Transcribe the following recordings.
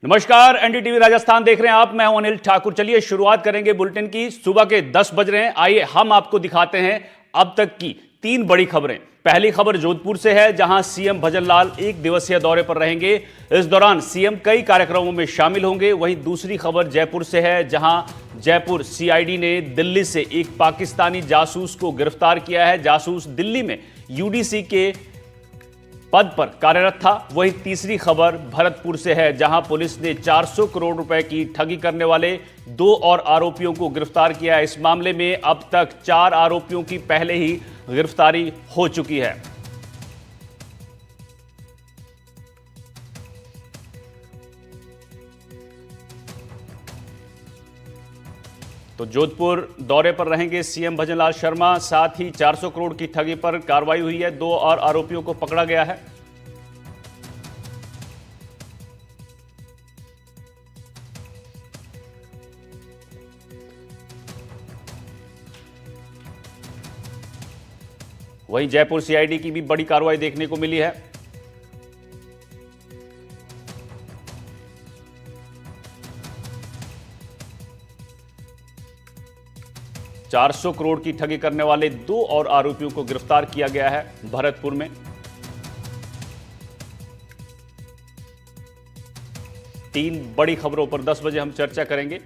नमस्कार, एनडीटीवी राजस्थान देख रहे हैं आप। मैं हूं अनिल ठाकुर। चलिए शुरुआत करेंगे बुलेटिन की। सुबह के 10 बज रहे हैं। आइए हम आपको दिखाते हैं अब तक की 3 बड़ी खबरें। पहली खबर जोधपुर से है, जहां सीएम भजनलाल 1 दिवसीय दौरे पर रहेंगे। इस दौरान सीएम कई कार्यक्रमों में शामिल होंगे। वहीं दूसरी खबर जयपुर से है, जहां जयपुर सीआईडी ने दिल्ली से एक पाकिस्तानी जासूस को गिरफ्तार किया है। जासूस दिल्ली में यूडीसी के पद पर कार्यरत था। वहीं तीसरी खबर भरतपुर से है, जहां पुलिस ने 400 करोड़ रुपए की ठगी करने वाले 2 और आरोपियों को गिरफ्तार किया है। इस मामले में अब तक 4 आरोपियों की पहले ही गिरफ्तारी हो चुकी है। तो जोधपुर दौरे पर रहेंगे सीएम भजनलाल शर्मा। साथ ही 400 करोड़ की ठगी पर कार्रवाई हुई है, 2 और आरोपियों को पकड़ा गया है। वहीं जयपुर सीआईडी की भी बड़ी कार्रवाई देखने को मिली है। ₹400 करोड़ की ठगी करने वाले 2 और आरोपियों को गिरफ्तार किया गया है भरतपुर में। 3 बड़ी खबरों पर 10 बजे हम चर्चा करेंगे।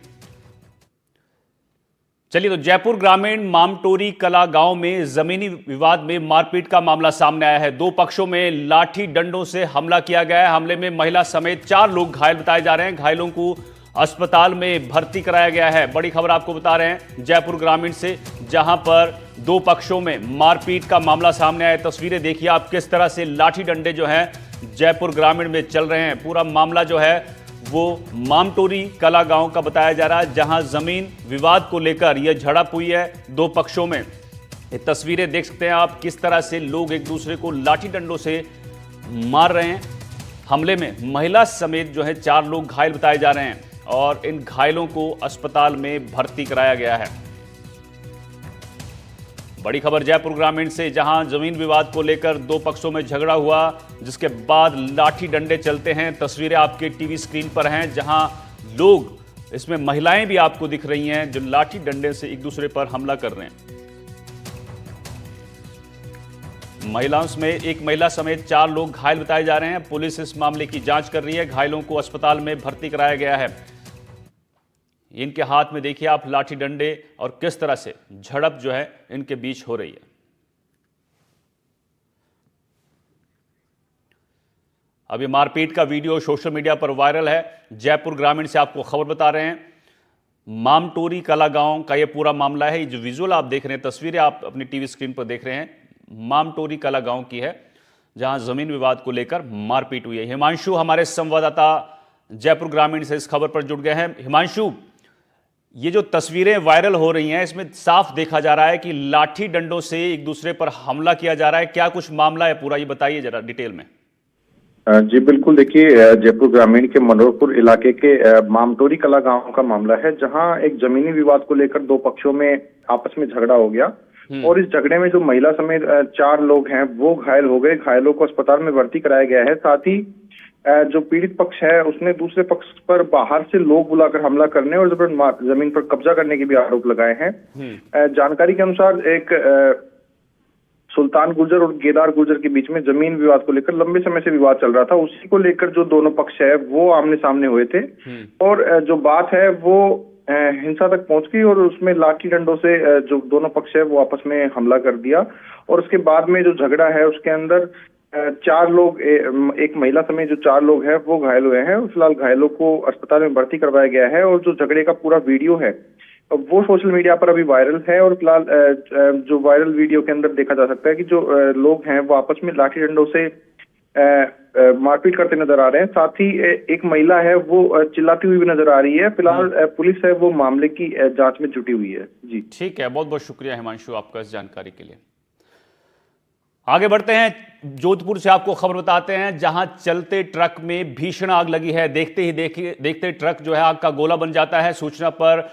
चलिए, तो जयपुर ग्रामीण मामटोरी कला गांव में जमीनी विवाद में मारपीट का मामला सामने आया है। 2 पक्षों में लाठी डंडों से हमला किया गया है। हमले में महिला समेत 4 लोग घायल बताए जा रहे हैं। घायलों को अस्पताल में भर्ती कराया गया है। बड़ी खबर आपको बता रहे हैं जयपुर ग्रामीण से, जहां पर 2 पक्षों में मारपीट का मामला सामने आया। तस्वीरें देखिए आप, किस तरह से लाठी डंडे जो हैं जयपुर ग्रामीण में चल रहे हैं। पूरा मामला जो है वो मामटोरी कला गांव का बताया जा रहा है, जहां जमीन विवाद को लेकर यह झड़प हुई है 2 पक्षों में। ये तस्वीरें देख सकते हैं आप, किस तरह से लोग एक दूसरे को लाठी डंडों से मार रहे हैं। हमले में महिला समेत जो है 4 लोग घायल बताए जा रहे हैं और इन घायलों को अस्पताल में भर्ती कराया गया है। बड़ी खबर जयपुर ग्रामीण से, जहां जमीन विवाद को लेकर 2 पक्षों में झगड़ा हुआ, जिसके बाद लाठी डंडे चलते हैं। तस्वीरें आपके टीवी स्क्रीन पर हैं, जहां लोग, इसमें महिलाएं भी आपको दिख रही हैं, जो लाठी डंडे से एक दूसरे पर हमला कर रहे हैं। महिलाओं में एक महिला समेत 4 लोग घायल बताए जा रहे हैं। पुलिस इस मामले की जांच कर रही है। घायलों को अस्पताल में भर्ती कराया गया है। इनके हाथ में देखिए आप लाठी डंडे, और किस तरह से झड़प जो है इनके बीच हो रही है। अब ये मारपीट का वीडियो सोशल मीडिया पर वायरल है। जयपुर ग्रामीण से आपको खबर बता रहे हैं। मामटोरी कला गांव का ये पूरा मामला है। ये जो विजुअल आप देख रहे हैं, तस्वीरें आप अपनी टीवी स्क्रीन पर देख रहे हैं, मामटोरी कला गांव की है, जहां जमीन विवाद को लेकर मारपीट हुई है। हिमांशु हमारे संवाददाता जयपुर ग्रामीण से इस खबर पर जुड़ गए हैं। हिमांशु, ये जो तस्वीरें वायरल हो रही हैं, इसमें साफ देखा जा रहा है कि लाठी डंडों से एक दूसरे पर हमला किया जा रहा है। क्या कुछ मामला है पूरा, ये बताइए जरा डिटेल में। जी बिल्कुल, देखिए जयपुर ग्रामीण के मनोहरपुर इलाके के मामटोरी कला गांव का मामला है, जहां एक जमीनी विवाद को लेकर 2 पक्षों में आपस में झगड़ा हो गया और इस झगड़े में जो महिला समेत 4 लोग हैं वो घायल हो गए। घायलों को अस्पताल में भर्ती कराया गया है। साथ ही जो पीड़ित पक्ष है उसने दूसरे पक्ष पर बाहर से लोग बुलाकर हमला करने और जमीन पर कब्जा करने के भी आरोप लगाए हैं। जानकारी के अनुसार एक सुल्तान गुर्जर और केदार गुर्जर के बीच में जमीन विवाद को लेकर लंबे समय से विवाद चल रहा था। उसी को लेकर जो दोनों पक्ष है वो आमने सामने हुए थे और जो बात है वो हिंसा तक पहुंच गई और उसमें लाठी डंडों से जो दोनों पक्ष है वो आपस में हमला कर दिया। और उसके बाद में जो झगड़ा है उसके अंदर 4 लोग, एक महिला समेत जो 4 लोग हैं वो घायल हुए हैं। फिलहाल घायलों को अस्पताल में भर्ती करवाया गया है और जो झगड़े का पूरा वीडियो है वो सोशल मीडिया पर अभी वायरल है। और फिलहाल जो वायरल वीडियो के अंदर देखा जा सकता है कि जो लोग हैं वो आपस में लाठी डंडों से मारपीट करते नजर आ रहे हैं। साथ ही एक महिला है वो चिल्लाती हुई भी नजर आ रही है। फिलहाल पुलिस है वो मामले की जांच में जुटी हुई है। जी ठीक है, बहुत बहुत शुक्रिया हिमांशु आपका इस जानकारी के लिए। आगे बढ़ते हैं, जोधपुर से आपको खबर बताते हैं, जहां चलते ट्रक में भीषण आग लगी है। देखते ही देखते ट्रक जो है आग का गोला बन जाता है। सूचना पर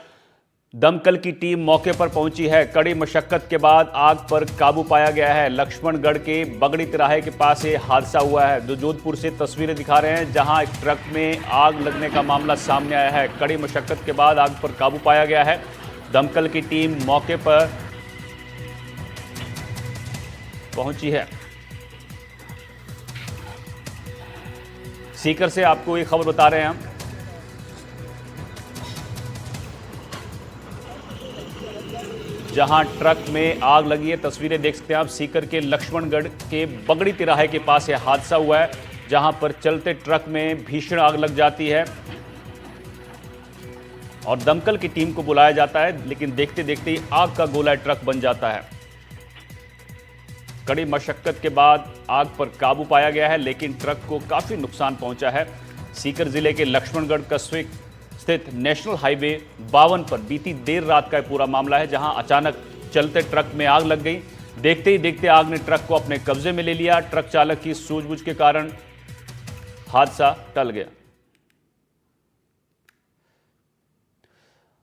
दमकल की टीम मौके पर पहुंची है। कड़ी मशक्कत के बाद आग पर काबू पाया गया है। लक्ष्मणगढ़ के बगड़ी तिराहे के पास ये हादसा हुआ है। जो जोधपुर से तस्वीरें दिखा रहे हैं, जहां एक ट्रक में आग लगने का मामला सामने आया है। कड़ी मशक्कत के बाद आग पर काबू पाया गया है। दमकल की टीम मौके पर पहुंची है। सीकर से आपको ये खबर बता रहे हैं हम। जहां ट्रक में आग लगी है, तस्वीरें देख सकते हैं आप। सीकर के लक्ष्मणगढ़ के बगड़ी तिराहे के पास यह हादसा हुआ है, जहां पर चलते ट्रक में भीषण आग लग जाती है और दमकल की टीम को बुलाया जाता है, लेकिन देखते देखते ही आग का गोला ट्रक बन जाता है। कड़ी मशक्कत के बाद आग पर काबू पाया गया है, लेकिन ट्रक को काफी नुकसान पहुंचा है। सीकर जिले के लक्ष्मणगढ़ कस्बे स्थित नेशनल हाईवे 52 पर बीती देर रात का पूरा मामला है, जहां अचानक चलते ट्रक में आग लग गई। देखते ही देखते आग ने ट्रक को अपने कब्जे में ले लिया। ट्रक चालक की सूझबूझ के कारण हादसा टल गया।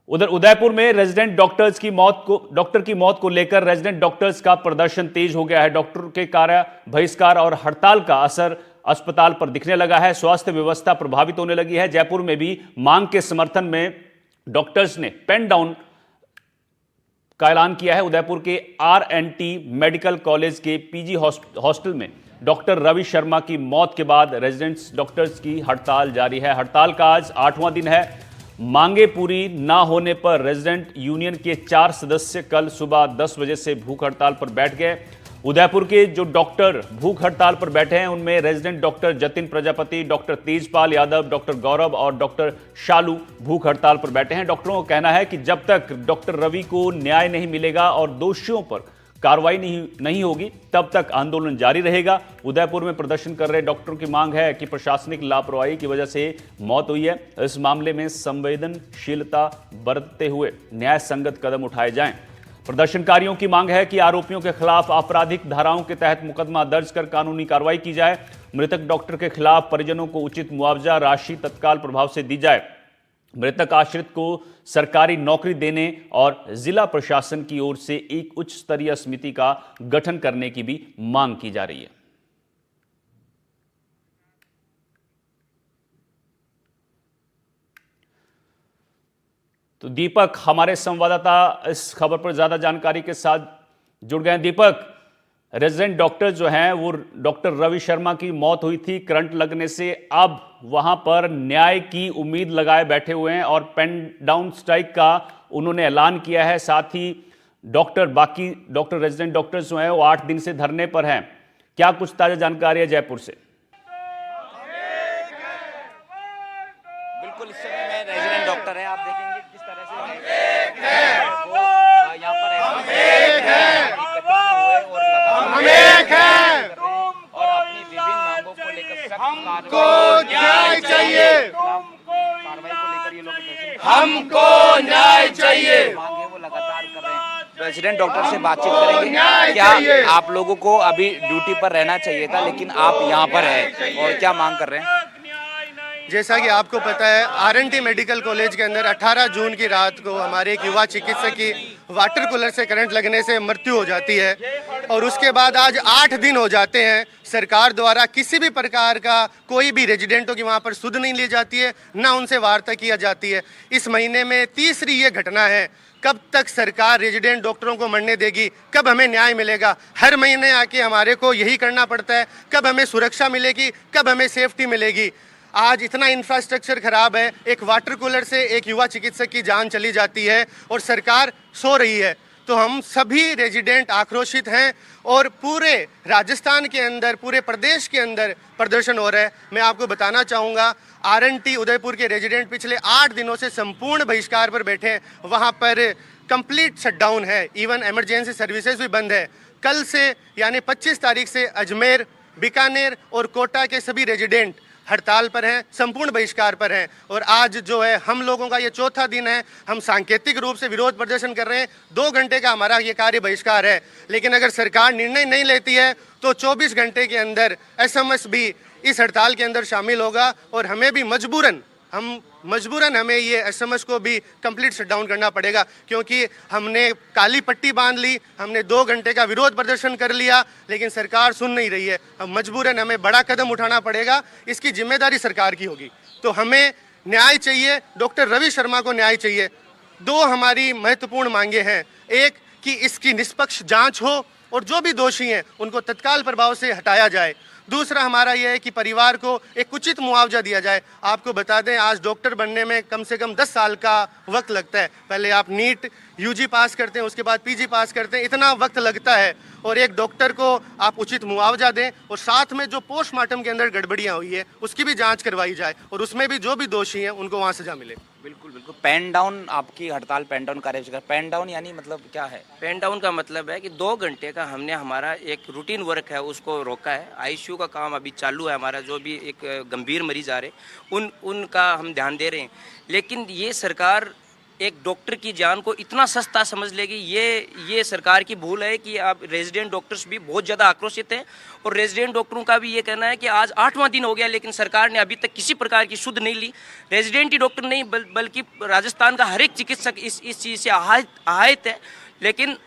उधर उदयपुर में रेजिडेंट डॉक्टर की मौत को लेकर रेजिडेंट डॉक्टर्स का प्रदर्शन तेज हो गया है। डॉक्टर के कार्य बहिष्कार और हड़ताल का असर अस्पताल पर दिखने लगा है। स्वास्थ्य व्यवस्था प्रभावित होने लगी है। जयपुर में भी मांग के समर्थन में डॉक्टर्स ने पेन डाउन का ऐलान किया है। उदयपुर के RNT मेडिकल कॉलेज के PG हॉस्टल में डॉक्टर रवि शर्मा की मौत के बाद रेजिडेंट्स डॉक्टर्स की हड़ताल जारी है। हड़ताल का आज 8वां दिन है। मांगे पूरी ना होने पर रेजिडेंट यूनियन के 4 सदस्य कल सुबह 10 बजे से भूख हड़ताल पर बैठ गए। उदयपुर के जो डॉक्टर भूख हड़ताल पर बैठे हैं, उनमें resident doctor Jatin Prajapati, doctor Tejpal Yadav, doctor Gaurav और डॉक्टर शालू भूख हड़ताल पर बैठे हैं। डॉक्टरों का कहना है कि जब तक डॉक्टर रवि को न्याय नहीं मिलेगा और दोषियों पर कार्रवाई नहीं होगी, तब तक आंदोलन जारी रहेगा। उदयपुर में प्रदर्शन कर रहे डॉक्टरों की मांग है कि प्रशासनिक लापरवाही की वजह से मौत हुई है। इस मामले में संवेदनशीलता बरतते हुए न्याय संगत कदम उठाए जाएं। प्रदर्शनकारियों की मांग है कि आरोपियों के खिलाफ आपराधिक धाराओं के तहत मुकदमा दर्ज कर कानूनी कार्रवाई की जाए। मृतक डॉक्टर के खिलाफ परिजनों को उचित मुआवजा राशि तत्काल प्रभाव से दी जाए। मृतक आश्रित को सरकारी नौकरी देने और जिला प्रशासन की ओर से एक उच्च स्तरीय समिति का गठन करने की भी मांग की जा रही है। तो दीपक, हमारे संवाददाता इस खबर पर ज्यादा जानकारी के साथ जुड़ गए हैं। दीपक, रेजिडेंट डॉक्टर जो हैं वो डॉक्टर रवि शर्मा की मौत हुई थी करंट लगने से, अब वहां पर न्याय की उम्मीद लगाए बैठे हुए हैं और पेन डाउन स्ट्राइक का उन्होंने ऐलान किया है। साथ ही बाकी डॉक्टर रेजिडेंट डॉक्टर्स जो हैं वो 8 दिन से धरने पर हैं। क्या कुछ ताजा जानकारी है जयपुर से? बिल्कुल, इस समय मैं रेजिडेंट डॉक्टर है, आप देखेंगे किस तरह से यहाँ पर और अपनी विभिन्न मांगों को लेकर हमको न्याय चाहिए, कार्रवाई को लेकर ये लोग हमको न्याय चाहिए, मांगे वो लगातार कर रहे हैं। रेजिडेंट डॉक्टर से बातचीत करेंगे। क्या आप लोगों को अभी ड्यूटी पर रहना चाहिए था, लेकिन आप यहाँ पर है और क्या मांग कर रहे हैं? जैसा कि आपको पता है, RNT मेडिकल कॉलेज के अंदर 18 जून की रात को हमारे एक युवा चिकित्सक की वाटर कूलर से करंट लगने से मृत्यु हो जाती है और उसके बाद आज 8 दिन हो जाते हैं। सरकार द्वारा किसी भी प्रकार का कोई भी रेजिडेंटों की वहाँ पर सुध नहीं ली जाती है, ना उनसे वार्ता किया जाती है। इस महीने में तीसरी ये घटना है। कब तक सरकार रेजिडेंट डॉक्टरों को मरने देगी? कब हमें न्याय मिलेगा? हर महीने आके हमारे को यही करना पड़ता है। कब हमें सुरक्षा मिलेगी? कब हमें सेफ्टी मिलेगी? आज इतना इंफ्रास्ट्रक्चर खराब है, एक वाटर कूलर से एक युवा चिकित्सक की जान चली जाती है और सरकार सो रही है। तो हम सभी रेजिडेंट आक्रोशित हैं और पूरे राजस्थान के अंदर, पूरे प्रदेश के अंदर प्रदर्शन हो रहा है। मैं आपको बताना चाहूँगा, RNT उदयपुर के रेजिडेंट पिछले 8 दिनों से संपूर्ण बहिष्कार पर बैठे हैं। वहाँ पर कंप्लीट शटडाउन है, इवन इमरजेंसी सर्विसेज भी बंद है। कल से यानी 25 तारीख से अजमेर, बीकानेर और कोटा के सभी रेजिडेंट हड़ताल पर हैं, संपूर्ण बहिष्कार पर हैं। और आज जो है हम लोगों का ये चौथा दिन है। हम सांकेतिक रूप से विरोध प्रदर्शन कर रहे हैं। 2 घंटे का हमारा ये कार्य बहिष्कार है, लेकिन अगर सरकार निर्णय नहीं लेती है तो 24 घंटे के अंदर SMS भी इस हड़ताल के अंदर शामिल होगा और हमें भी मजबूरन हम मजबूरन हमें ये एसएमएस को भी कंप्लीट शट डाउन करना पड़ेगा, क्योंकि हमने काली पट्टी बांध ली, हमने 2 घंटे का विरोध प्रदर्शन कर लिया, लेकिन सरकार सुन नहीं रही है। अब मजबूरन हमें बड़ा कदम उठाना पड़ेगा, इसकी जिम्मेदारी सरकार की होगी। तो हमें न्याय चाहिए, डॉक्टर रवि शर्मा को न्याय चाहिए। 2 हमारी महत्वपूर्ण मांगे हैं, एक कि इसकी निष्पक्ष जांच हो और जो भी दोषी हैं उनको तत्काल प्रभाव से हटाया जाए। दूसरा हमारा यह है कि परिवार को एक उचित मुआवजा दिया जाए। आपको बता दें, आज डॉक्टर बनने में कम से कम 10 साल का वक्त लगता है। पहले आप नीट यूजी पास करते हैं, उसके बाद पीजी पास करते हैं, इतना वक्त लगता है। और एक डॉक्टर को आप उचित मुआवजा दें और साथ में जो पोस्टमार्टम के अंदर गड़बड़ियाँ हुई है उसकी भी जाँच करवाई जाए और उसमें भी जो भी दोषी हैं उनको वहाँ सजा मिले। बिल्कुल बिल्कुल। पेन डाउन, आपकी हड़ताल पेन डाउन कार्यसूची, पेन डाउन यानी मतलब क्या है? पेन डाउन का मतलब है कि 2 घंटे का हमने हमारा एक रूटीन वर्क है उसको रोका है। आईसीयू का काम अभी चालू है हमारा, जो भी एक गंभीर मरीज आ रहे उनका हम ध्यान दे रहे हैं। लेकिन ये सरकार एक डॉक्टर की जान को इतना सस्ता समझ लेगी, ये सरकार की भूल है कि आप रेजिडेंट डॉक्टर्स भी बहुत ज़्यादा आक्रोशित हैं। और रेजिडेंट डॉक्टरों का भी ये कहना है कि आज 8वां दिन हो गया लेकिन सरकार ने अभी तक किसी प्रकार की सुध नहीं ली। रेजिडेंट ही डॉक्टर नहीं बल्कि राजस्थान का हर एक चिकित्सक इस चीज़ से आहत है। लेकिन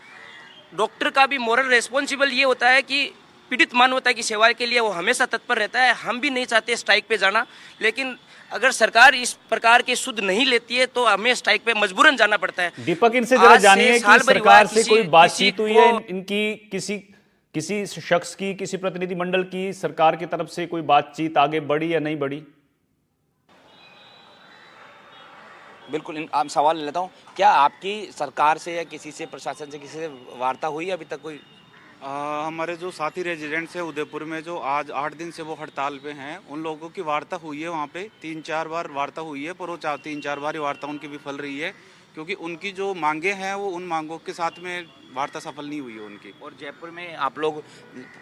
डॉक्टर का भी मोरल रेस्पॉन्सिबल ये होता है कि पीड़ित मानवता की सेवा के लिए वो हमेशा तत्पर रहता है। हम भी नहीं चाहते स्ट्राइक पे जाना, लेकिन अगर सरकार इस प्रकार के सुध नहीं लेती है तो हमें स्ट्राइक पे मजबूरन जाना पड़ता है। दीपक, इनसे जरा जानिए कि सरकार से कोई बातचीत हुई है इनकी, किसी शख्स की, किसी प्रतिनिधिमंडल की सरकार की तरफ से कोई बातचीत आगे बढ़ी या नहीं बढ़ी? बिल्कुल, आप सवाल ले लेता हूँ। क्या आपकी सरकार से या किसी से, प्रशासन से, किसी से वार्ता हुई अभी तक कोई? हमारे जो साथी रेजिडेंट्स हैं उदयपुर में, जो आज 8 दिन से वो हड़ताल पे हैं, उन लोगों की वार्ता हुई है। वहाँ पे 3-4 बार वार्ता हुई है, पर वो 3-4 बार ही वार्ता उनकी विफल रही है, क्योंकि उनकी जो मांगे हैं वो उन मांगों के साथ में वार्ता सफल नहीं हुई है उनकी। और जयपुर में आप लोग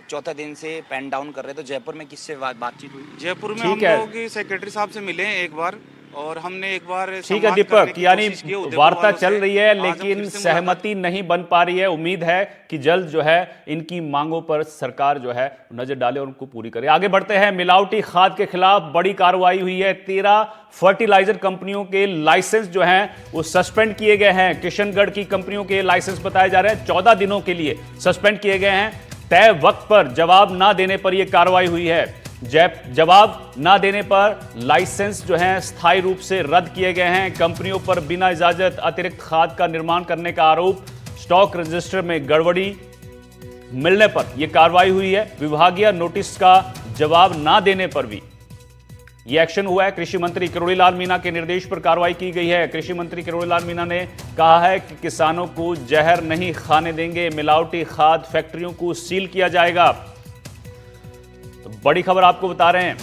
4था दिन से पेन डाउन कर रहे, तो जयपुर में किससे बातचीत हुई? जयपुर में हम लोग सेक्रेटरी साहब से मिले हैं एक बार, और हमने एक बार ठीक है दीपक, यानी वार्ता चल रही है लेकिन सहमति नहीं बन पा रही है। उम्मीद है कि जल्द जो है इनकी मांगों पर सरकार जो है नजर डाले और उनको पूरी करे। आगे बढ़ते हैं। मिलावटी खाद के खिलाफ बड़ी कार्रवाई हुई है। 13 फर्टिलाइजर कंपनियों के लाइसेंस जो हैं वो सस्पेंड किए गए हैं। किशनगढ़ की कंपनियों के लाइसेंस बताए जा रहे हैं 14 दिनों के लिए सस्पेंड किए गए हैं। तय वक्त पर जवाब ना देने पर यह कार्रवाई हुई है। जवाब ना देने पर लाइसेंस जो हैं स्थायी रूप से रद्द किए गए हैं। कंपनियों पर बिना इजाजत अतिरिक्त खाद का निर्माण करने का आरोप, स्टॉक रजिस्टर में गड़बड़ी मिलने पर यह कार्रवाई हुई है। विभागीय नोटिस का जवाब ना देने पर भी यह एक्शन हुआ है। कृषि मंत्री किरोड़ी लाल मीणा के निर्देश पर कार्रवाई की गई है। कृषि मंत्री किरोड़ी लाल मीणा ने कहा है कि किसानों को जहर नहीं खाने देंगे, मिलावटी खाद फैक्ट्रियों को सील किया जाएगा। तो बड़ी खबर आपको बता रहे हैं,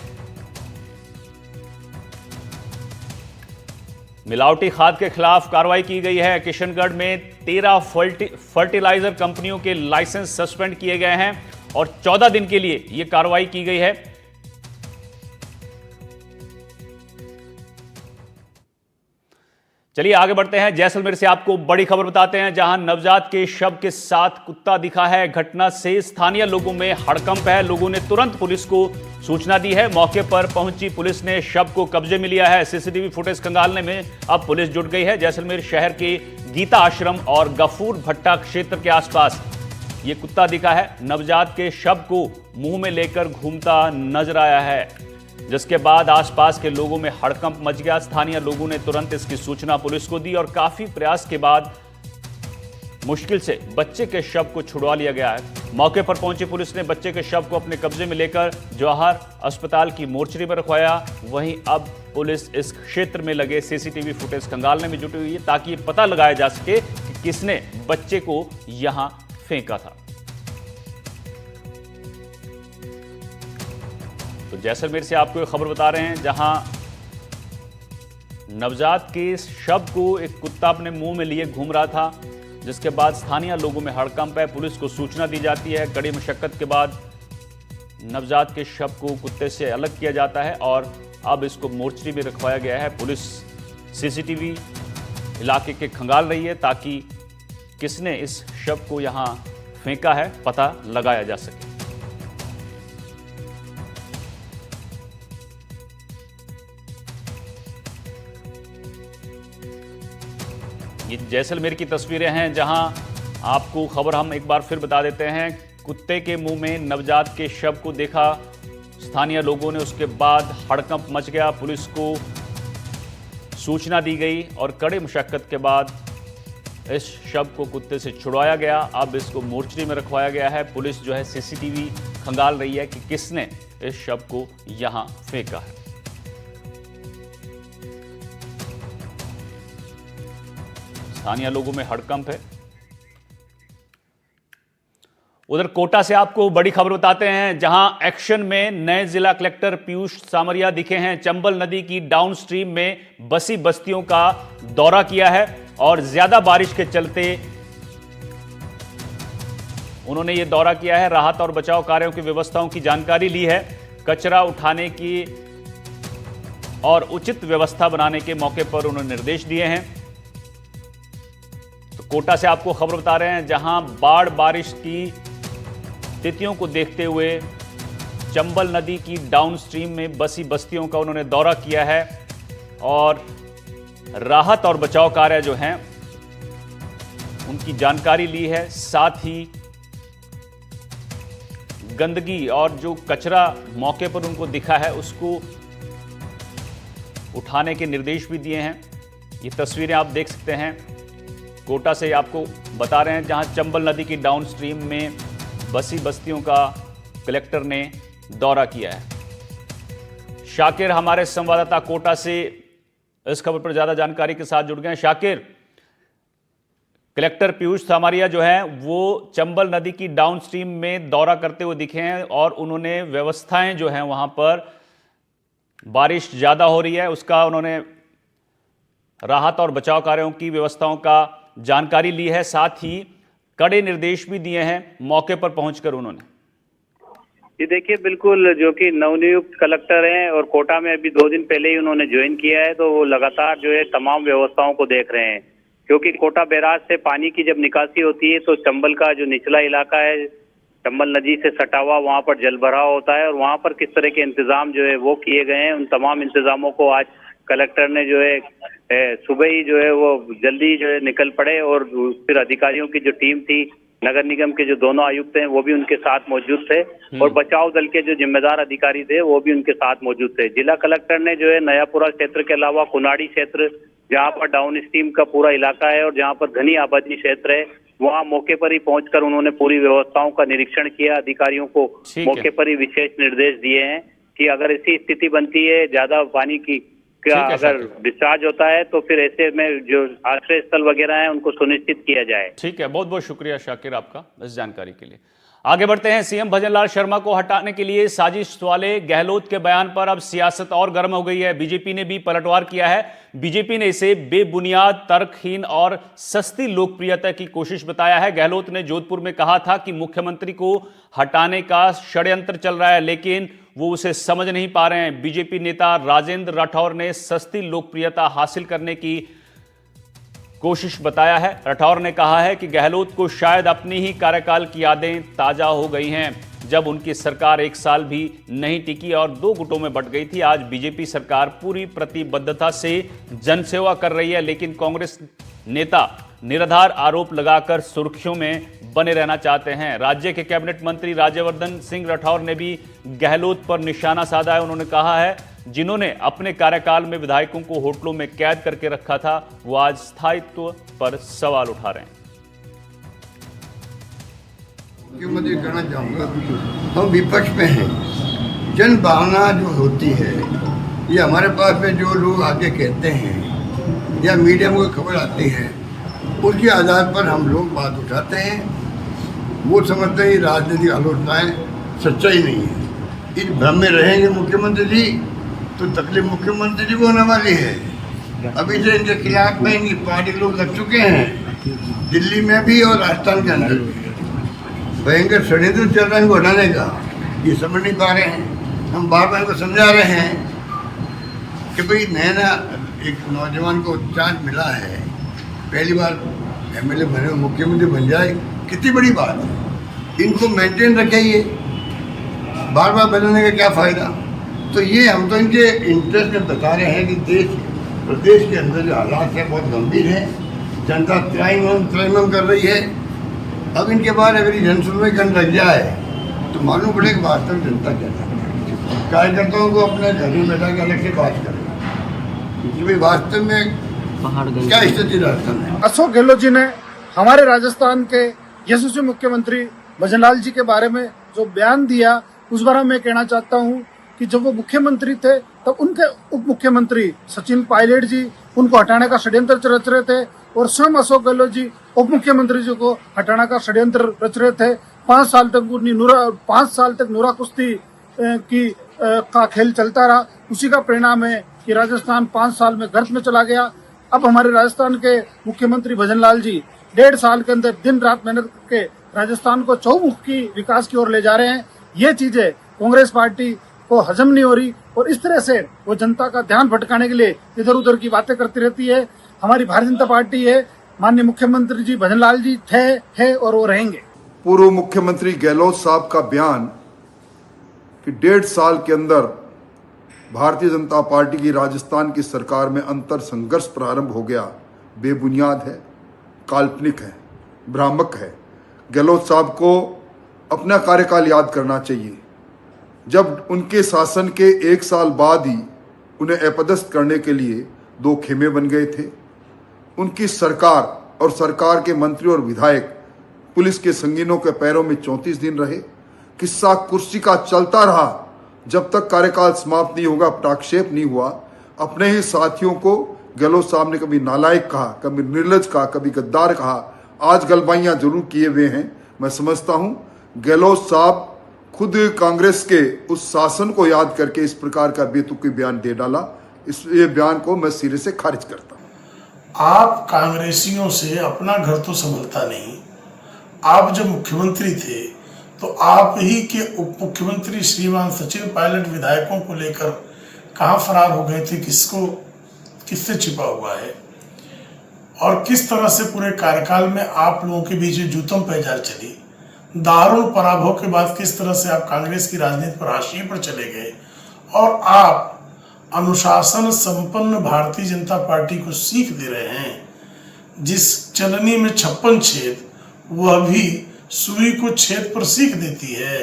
मिलावटी खाद के खिलाफ कार्रवाई की गई है। किशनगढ़ में 13 फर्टिलाइजर कंपनियों के लाइसेंस सस्पेंड किए गए हैं और 14 दिन के लिए यह कार्रवाई की गई है। चलिए आगे बढ़ते हैं। जैसलमेर से आपको बड़ी खबर बताते हैं, जहां नवजात के शव के साथ कुत्ता दिखा है। घटना से स्थानीय लोगों में हड़कंप है। लोगों ने तुरंत पुलिस को सूचना दी है। मौके पर पहुंची पुलिस ने शव को कब्जे में लिया है। सीसीटीवी फुटेज खंगालने में अब पुलिस जुट गई है। जैसलमेर शहर के गीता आश्रम और गफूर भट्टा क्षेत्र के आसपास ये कुत्ता दिखा है। नवजात के शव को मुंह में लेकर घूमता नजर आया है, जिसके बाद आसपास के लोगों में हड़कंप मच गया। स्थानीय लोगों ने तुरंत इसकी सूचना पुलिस को दी और काफी प्रयास के बाद मुश्किल से बच्चे के शव को छुड़वा लिया गया है। मौके पर पहुंची पुलिस ने बच्चे के शव को अपने कब्जे में लेकर जवाहर अस्पताल की मोर्चरी में रखवाया। वहीं अब पुलिस इस क्षेत्र में लगे सीसीटीवी फुटेज खंगालने में जुटी हुई है ताकि पता लगाया जा सके कि किसने बच्चे को यहां फेंका था। तो जैसलमेर से आपको एक खबर बता रहे हैं, जहां नवजात के शव को एक कुत्ता अपने मुंह में लिए घूम रहा था, जिसके बाद स्थानीय लोगों में हड़कंप है। पुलिस को सूचना दी जाती है। कड़ी मशक्कत के बाद नवजात के शव को कुत्ते से अलग किया जाता है और अब इसको मोर्चरी में रखवाया गया है। पुलिस सीसीटीवी इलाके के खंगाल रही है ताकि किसने इस शव को यहां फेंका है पता लगाया जा सके। ये जैसलमेर की तस्वीरें हैं, जहां आपको खबर हम एक बार फिर बता देते हैं। कुत्ते के मुंह में नवजात के शव को देखा स्थानीय लोगों ने, उसके बाद हड़कंप मच गया। पुलिस को सूचना दी गई और कड़ी मशक्कत के बाद इस शव को कुत्ते से छुड़वाया गया। अब इसको मोर्चरी में रखवाया गया है। पुलिस जो है सीसीटीवी खंगाल रही है कि किसने इस शव को यहां फेंका है। स्थानीय लोगों में हड़कंप है। उधर कोटा से आपको बड़ी खबर बताते हैं, जहां एक्शन में नए जिला कलेक्टर पीयूष सामरिया दिखे हैं। चंबल नदी की डाउनस्ट्रीम में बसी बस्तियों का दौरा किया है और ज्यादा बारिश के चलते उन्होंने ये दौरा किया है। राहत और बचाव कार्यों की व्यवस्थाओं की जानकारी ली है। कचरा उठाने की और उचित व्यवस्था बनाने के मौके पर उन्होंने निर्देश दिए हैं। तो कोटा से आपको खबर बता रहे हैं, जहां बाढ़ बारिश की स्थितियों को देखते हुए चंबल नदी की डाउनस्ट्रीम में बसी बस्तियों का उन्होंने दौरा किया है और राहत और बचाव कार्य जो हैं उनकी जानकारी ली है। साथ ही गंदगी और जो कचरा मौके पर उनको दिखा है उसको उठाने के निर्देश भी दिए हैं। ये तस्वीरें आप देख सकते हैं, कोटा से आपको बता रहे हैं, जहां चंबल नदी की डाउनस्ट्रीम में बसी बस्तियों का कलेक्टर ने दौरा किया है। शाकिर हमारे संवाददाता कोटा से इस खबर पर ज्यादा जानकारी के साथ जुड़ गए हैं। शाकिर, कलेक्टर पीयूष सामरिया जो है वो चंबल नदी की डाउनस्ट्रीम में दौरा करते हुए दिखे हैं और उन्होंने व्यवस्थाएं जो हैं वहां पर, बारिश ज्यादा हो रही है उसका उन्होंने राहत और बचाव कार्यों की व्यवस्थाओं का जानकारी ली है। साथ ही कड़े निर्देश भी दिए हैं मौके पर पहुंचकर उन्होंने। ये देखिए, बिल्कुल जो कि नवनियुक्त कलेक्टर हैं और कोटा में अभी 2 दिन पहले ही उन्होंने ज्वाइन किया है, तो वो लगातार जो है तमाम व्यवस्थाओं को देख रहे हैं। क्योंकि कोटा बैराज से पानी की जब निकासी होती है तो चंबल का जो निचला इलाका है, चंबल नदी से सटा हुआ, वहां पर जल भराव होता है और वहां पर किस तरह के इंतजाम जो है वो किए गए हैं। उन तमाम इंतजामों को आज कलेक्टर ने जो है सुबह ही जो है वो जल्दी जो है निकल पड़े और फिर अधिकारियों की जो टीम थी, नगर निगम के जो दोनों आयुक्त हैं वो भी उनके साथ मौजूद थे और बचाव दल के जो जिम्मेदार अधिकारी थे वो भी उनके साथ मौजूद थे। जिला कलेक्टर ने जो है नयापुरा क्षेत्र के अलावा कुनाड़ी क्षेत्र, जहां पर डाउन स्ट्रीम का पूरा इलाका है और जहां पर घनी आबादी क्षेत्र है, वहां मौके पर ही पहुंचकर उन्होंने पूरी व्यवस्थाओं का निरीक्षण किया। अधिकारियों को मौके पर ही विशेष निर्देश दिए हैं कि अगर ऐसी स्थिति बनती है, ज्यादा पानी की का अगर डिस्चार्ज होता है तो फिर ऐसे में जो आश्रय स्थल वगैरह हैं उनको सुनिश्चित किया जाए। ठीक है, बहुत बहुत शुक्रिया शाकिर आपका इस जानकारी के लिए। आगे बढ़ते हैं। सीएम भजनलाल शर्मा को हटाने के लिए साजिश वाले गहलोत के बयान पर अब सियासत और गर्म हो गई है। बीजेपी ने भी पलटवार किया है। बीजेपी ने इसे बेबुनियाद, तर्कहीन और सस्ती लोकप्रियता की कोशिश बताया है। गहलोत ने जोधपुर में कहा था कि मुख्यमंत्री को हटाने का षड्यंत्र चल रहा है, लेकिन वो उसे समझ नहीं पा रहे हैं। बीजेपी नेता राजेंद्र राठौर ने सस्ती लोकप्रियता हासिल करने की कोशिश बताया है। राठौर ने कहा है कि गहलोत को शायद अपनी ही कार्यकाल की यादें ताजा हो गई हैं, जब उनकी सरकार 1 साल भी नहीं टिकी और 2 गुटों में बंट गई थी। आज बीजेपी सरकार पूरी प्रतिबद्धता से जनसेवा कर रही है, लेकिन कांग्रेस नेता निराधार आरोप लगाकर सुर्खियों में बने रहना चाहते हैं। राज्य के कैबिनेट मंत्री राज्यवर्धन सिंह राठौर ने भी गहलोत पर निशाना साधा है। उन्होंने कहा है, जिन्होंने अपने कार्यकाल में विधायकों को होटलों में कैद करके रखा था, वो आज स्थायित्व पर सवाल उठा रहे हैं। मुख्यमंत्री कहना चाहूँगा, हम विपक्ष में हैं। जन भावना जो होती है, ये हमारे पास में जो लोग आके कहते हैं या मीडिया में कोई खबर आती है, उसके आधार पर हम लोग बात उठाते हैं। वो समझते हैं राजनीतिक आलोचनाएं सच्चाई नहीं है। इस भ्रम में रहेंगे मुख्यमंत्री जी तो तकलीफ मुख्यमंत्री जी को होने वाली है। अभी से इनके खिलाफ में इनकी पार्टी के लोग लग चुके हैं, दिल्ली में भी और राजस्थान के अंदर भी भयंकर षड्यंत्र चल रहा है इनको हटाने का। ये समझ नहीं पा रहे हैं। हम बार बार इनको समझा रहे हैं कि भाई नया एक नौजवान को चांस मिला है, पहली बार एमएलए बने, मुख्यमंत्री बन जाए, कितनी बड़ी बात है। इनको मेंटेन रखिए, बार बार बदलने का क्या फ़ायदा। तो ये हम तो इनके इंटरेस्ट में बता रहे हैं कि देश प्रदेश के अंदर जो हालात हैं बहुत गंभीर हैं जनता त्राहिमाम कर रही है। अब इनके बाद अगर ये जनसुनवाई करने लग जाए तो मालूम पड़ेगा वास्तव में जनता क्या चाहती है। कार्यकर्ताओं को अपने घर में बैठा के अलग से बात करें कि भाई वास्तव में क्या स्थिति राजस्थान है। अशोक गहलोत जी ने हमारे राजस्थान के यशस्वी मुख्यमंत्री भजनलाल जी के बारे में जो बयान दिया, उस बारे में मैं कहना चाहता हूं कि जब वो मुख्यमंत्री थे तब उनके उप मुख्यमंत्री सचिन पायलट जी उनको हटाने का षड्यंत्र रच रहे थे और स्वयं अशोक गहलोत जी उप मुख्यमंत्री जी को हटाने का षड्यंत्र रच रहे थे। 5 साल तक नूरा कुश्ती का खेल चलता रहा। उसी का परिणाम है कि राजस्थान 5 साल में गर्त में चला गया। अब हमारे राजस्थान के मुख्यमंत्री भजनलाल जी 1.5 साल के अंदर दिन रात मेहनत करके राजस्थान को चहुमुखी विकास की ओर ले जा रहे हैं। ये चीजें कांग्रेस पार्टी को हजम नहीं हो रही और इस तरह से वो जनता का ध्यान भटकाने के लिए इधर उधर की बातें करती रहती है। हमारी भारतीय जनता पार्टी है, माननीय मुख्यमंत्री जी भजनलाल जी थे, है और वो रहेंगे। पूर्व मुख्यमंत्री गहलोत साहब का बयान कि 1.5 साल के अंदर भारतीय जनता पार्टी की राजस्थान की सरकार में अंतर संघर्ष प्रारंभ हो गया, बेबुनियाद है, काल्पनिक है, भ्रामक है। गहलोत साहब को अपना कार्यकाल याद करना चाहिए, जब उनके शासन के 1 साल बाद ही उन्हें अपदस्थ करने के लिए 2 खेमे बन गए थे। उनकी सरकार और सरकार के मंत्री और विधायक पुलिस के संगीनों के पैरों में 34 दिन रहे। किस्सा कुर्सी का चलता रहा जब तक कार्यकाल समाप्त नहीं होगा, प्रक्षेप नहीं हुआ। अपने ही साथियों को गहलोत साहब ने कभी नालायक कहा, कभी निर्लज कहा, कभी गद्दार कहा। आज गलबाइयां जरूर किए हुए हैं। मैं समझता हूं गहलोत साहब खुद कांग्रेस के उस शासन को याद करके इस प्रकार का बेतुकी बयान दे डाला। ये बयान को मैं सिरे से खारिज करता हूं। आप कांग्रेसियों से अपना घर तो संभलता नहीं। आप जब मुख्यमंत्री थे तो आप ही के उप मुख्यमंत्री श्रीमान सचिन पायलट विधायकों को लेकर कहां फरार हो गए थे, किससे छिपा हुआ है और किस तरह से पूरे कार्यकाल में आप लोगों के बीच जूतम पैजार चली। दारुण पराभव के बाद किस तरह से आप कांग्रेस की राजनीति पर हाशिए पर चले गए और आप अनुशासन संपन्न भारतीय जनता पार्टी को सीख दे रहे हैं। जिस चलनी में 56 छेद वह भी सुई को छेद पर सीख देती है।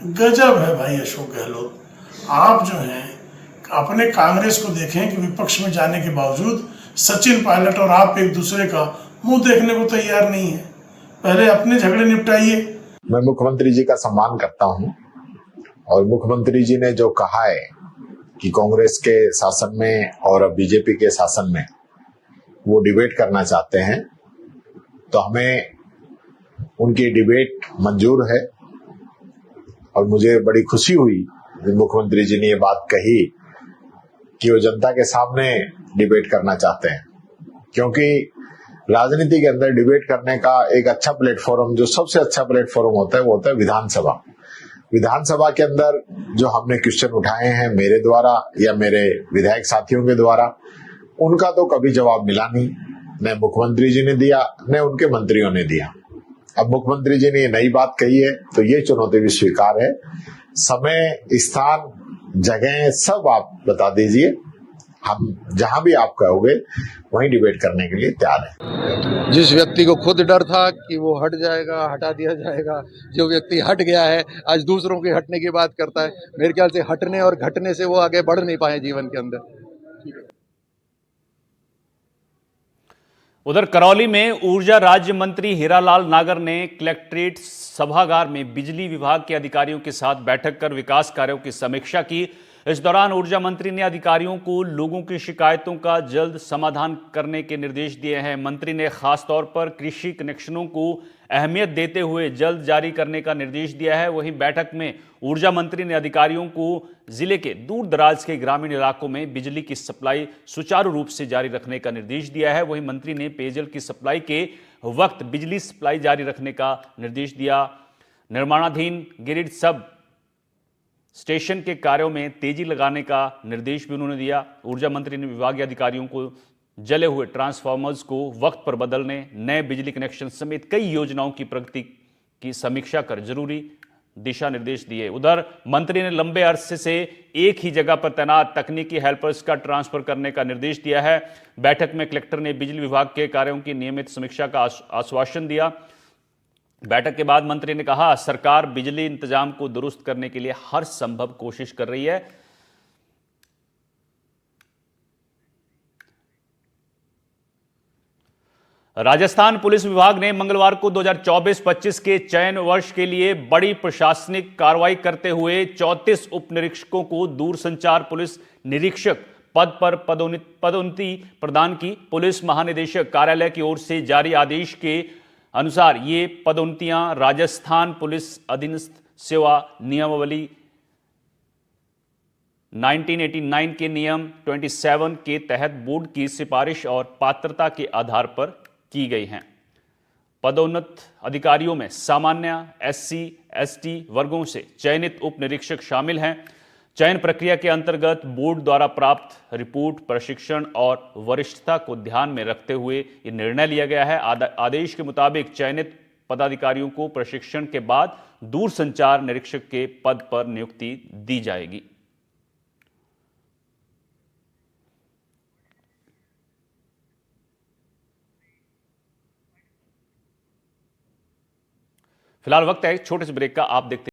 गजब है भाई अशोक गहलोत। आप जो हैं अपने कांग्रेस को देखें कि विपक्ष में जाने के बावजूद सचिन पायलट और आप एक दूसरे का मुंह देखने को तैयार नहीं है। पहले अपने झगड़े निपटाइए। मैं मुख्यमंत्री जी का सम्मान करता हूं और मुख्यमंत्री जी ने जो कहा है कि कांग्रेस के शासन में और बीजेपी के शासन में वो डिबेट करना चाहते हैं, तो हमें उनकी डिबेट मंजूर है। और मुझे बड़ी खुशी हुई जब मुख्यमंत्री जी ने ये बात कही कि वो जनता के सामने डिबेट करना चाहते हैं, क्योंकि राजनीति के अंदर डिबेट करने का एक अच्छा प्लेटफॉर्म, जो सबसे अच्छा प्लेटफॉर्म होता है, वो होता है विधानसभा। विधानसभा के अंदर जो हमने क्वेश्चन उठाए हैं मेरे द्वारा या मेरे विधायक साथियों के द्वारा, उनका तो कभी जवाब मिला नहीं, न मुख्यमंत्री जी ने दिया न उनके मंत्रियों ने दिया। अब मुख्यमंत्री जी ने ये नई बात कही है तो ये चुनौती भी स्वीकार है। समय, स्थान, जगह सब आप बता दीजिए, हम जहां भी आप कहोगे वहीं डिबेट करने के लिए तैयार है। जिस व्यक्ति को खुद डर था कि वो हट जाएगा, हटा दिया जाएगा, जो व्यक्ति हट गया है आज दूसरों के हटने की बात करता है। मेरे ख्याल से हटने और घटने से वो आगे बढ़ नहीं पाए जीवन के अंदर। उधर करौली में ऊर्जा राज्य मंत्री हीरालाल नागर ने कलेक्ट्रेट सभागार में बिजली विभाग के अधिकारियों के साथ बैठक कर विकास कार्यों की समीक्षा की। इस दौरान ऊर्जा मंत्री ने अधिकारियों को लोगों की शिकायतों का जल्द समाधान करने के निर्देश दिए हैं। मंत्री ने खासतौर पर कृषि कनेक्शनों को अहमियत देते हुए जल्द जारी करने का निर्देश दिया है। वहीं बैठक में ऊर्जा मंत्री ने अधिकारियों को जिले के दूर दराज के ग्रामीण इलाकों में बिजली की सप्लाई सुचारू रूप से जारी रखने का निर्देश दिया है। वहीं मंत्री ने पेयजल की सप्लाई के वक्त बिजली सप्लाई जारी रखने का निर्देश दिया। निर्माणाधीन ग्रिड सब स्टेशन के कार्यों में तेजी लगाने का निर्देश भी उन्होंने दिया। ऊर्जा मंत्री ने विभागीय अधिकारियों को जले हुए ट्रांसफार्मर्स को वक्त पर बदलने, नए बिजली कनेक्शन समेत कई योजनाओं की प्रगति की समीक्षा कर जरूरी दिशा निर्देश दिए। उधर मंत्री ने लंबे अरसे से एक ही जगह पर तैनात तकनीकी हेल्पर्स का ट्रांसफर करने का निर्देश दिया है। बैठक में कलेक्टर ने बिजली विभाग के कार्यों की नियमित समीक्षा का आश्वासन दिया। बैठक के बाद मंत्री ने कहा, सरकार बिजली इंतजाम को दुरुस्त करने के लिए हर संभव कोशिश कर रही है। राजस्थान पुलिस विभाग ने मंगलवार को 2024-25 के चयन वर्ष के लिए बड़ी प्रशासनिक कार्रवाई करते हुए 34 उप निरीक्षकों को दूरसंचार पुलिस निरीक्षक पद पर पदोन्नति प्रदान की। पुलिस महानिदेशक कार्यालय की ओर से जारी आदेश के अनुसार ये पदोन्नतियां राजस्थान पुलिस अधीनस्थ सेवा नियमावली 1989 के नियम 27 के तहत बोर्ड की सिफारिश और पात्रता के आधार पर की गई हैं। पदोन्नत अधिकारियों में सामान्य, SC, ST वर्गों से चयनित उप निरीक्षक शामिल हैं। चयन प्रक्रिया के अंतर्गत बोर्ड द्वारा प्राप्त रिपोर्ट, प्रशिक्षण और वरिष्ठता को ध्यान में रखते हुए ये निर्णय लिया गया है। आदेश के मुताबिक चयनित पदाधिकारियों को प्रशिक्षण के बाद दूरसंचार निरीक्षक के पद पर नियुक्ति दी जाएगी। फिलहाल वक्त है एक छोटे से ब्रेक का। आप देखते